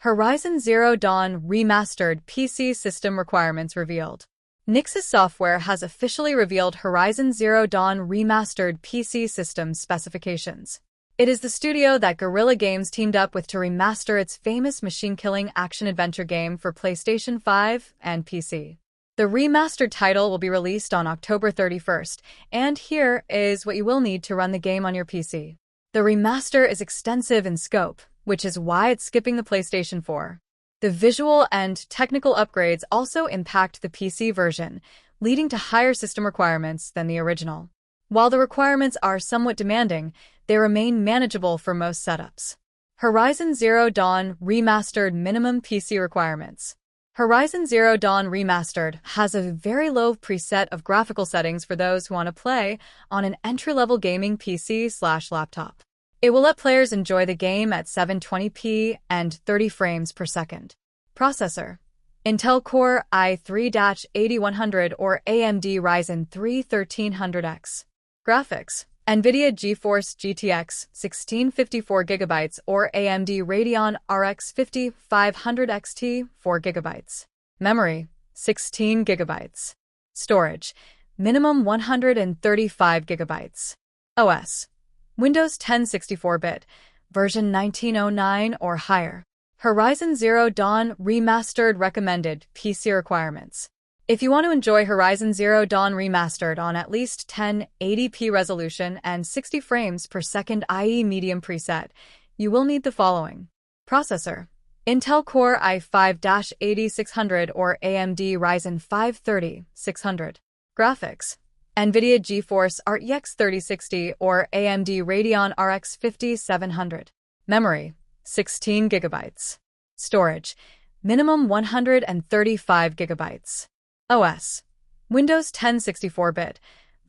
Horizon Zero Dawn Remastered PC system requirements revealed. Nixxes Software has officially revealed Horizon Zero Dawn Remastered PC system specifications. It is the studio that Guerrilla Games teamed up with to remaster its famous machine-killing action-adventure game for PlayStation 5 and PC. The remastered title will be released on October 31st, and here is what you will need to run the game on your PC. The remaster is extensive in scope, which is why it's skipping the PlayStation 4. The visual and technical upgrades also impact the PC version, leading to higher system requirements than the original. While the requirements are somewhat demanding, they remain manageable for most setups. Horizon Zero Dawn Remastered minimum PC requirements. Horizon Zero Dawn Remastered has a very low preset of graphical settings for those who want to play on an entry-level gaming PC/laptop. It will let players enjoy the game at 720p and 30 frames per second. Processor: Intel Core i3-8100 or AMD Ryzen 3 1300X. Graphics: NVIDIA GeForce GTX 1654GB or AMD Radeon RX 5500 XT 4GB. Memory: 16GB. Storage: minimum 135GB. OS: Windows 10 64-bit, version 1909 or higher. Horizon Zero Dawn Remastered recommended PC requirements. If you want to enjoy Horizon Zero Dawn Remastered on at least 1080p resolution and 60 frames per second, i.e. medium preset, you will need the following. Processor: Intel Core i5-8600 or AMD Ryzen 5 3600. Graphics: NVIDIA GeForce RTX 3060 or AMD Radeon RX 5700. Memory: 16GB. Storage: minimum 135GB. OS: Windows 10 64-bit,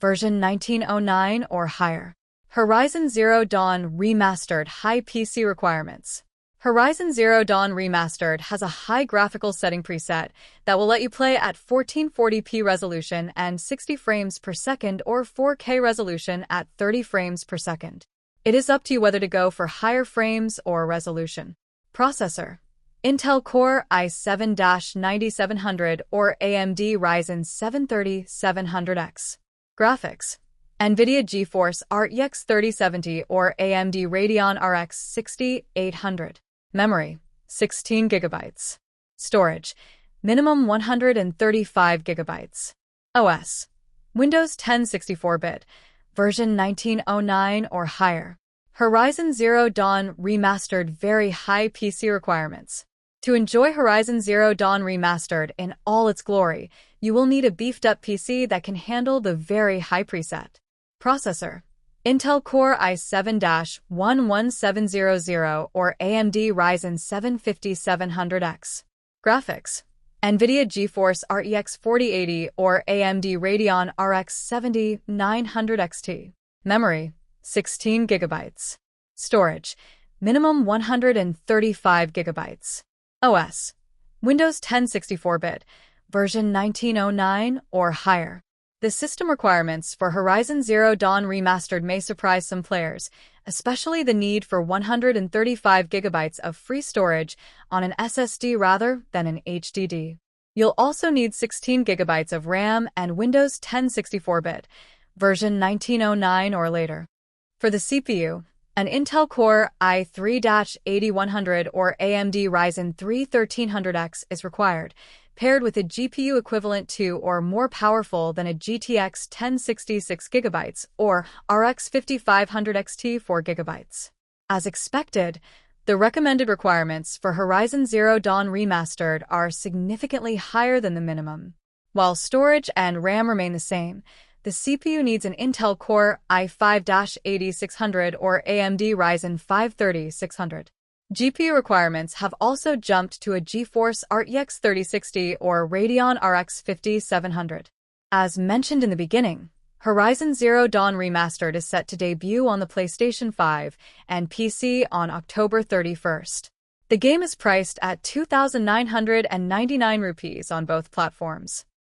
version 1909 or higher. Horizon Zero Dawn Remastered high PC requirements. Horizon Zero Dawn Remastered has a high graphical setting preset that will let you play at 1440p resolution and 60 frames per second or 4K resolution at 30 frames per second. It is up to you whether to go for higher frames or resolution. Processor: Intel Core i7-9700 or AMD Ryzen 7 3700X. Graphics: NVIDIA GeForce RTX 3070 or AMD Radeon RX 6800. Memory: 16GB. Storage: minimum 135GB. OS: Windows 10 64-bit, version 1909 or higher. Horizon Zero Dawn Remastered very high PC requirements. To enjoy Horizon Zero Dawn Remastered in all its glory, you will need a beefed-up PC that can handle the very high preset. Processor: Intel Core i7-11700 or AMD Ryzen 7 5700X. Graphics: NVIDIA GeForce RTX 4080 or AMD Radeon RX 7900 XT. Memory: 16GB. Storage: minimum 135GB. OS: Windows 10 64-bit, version 1909 or higher. The system requirements for Horizon Zero Dawn Remastered may surprise some players, especially the need for 135GB of free storage on an SSD rather than an HDD. You'll also need 16GB of RAM and Windows 10 64-bit, version 1909 or later. For the CPU, an Intel Core i3-8100 or AMD Ryzen 3 1300X is required, paired with a GPU equivalent to or more powerful than a GTX 1060 6GB or RX 5500 XT 4GB. As expected, the recommended requirements for Horizon Zero Dawn Remastered are significantly higher than the minimum. While storage and RAM remain the same, the CPU needs an Intel Core i5-8600 or AMD Ryzen 5 3600. GPU requirements have also jumped to a GeForce RTX 3060 or Radeon RX 5700. As mentioned in the beginning, Horizon Zero Dawn Remastered is set to debut on the PlayStation 5 and PC on October 31st. The game is priced at 2,999 rupees on both platforms.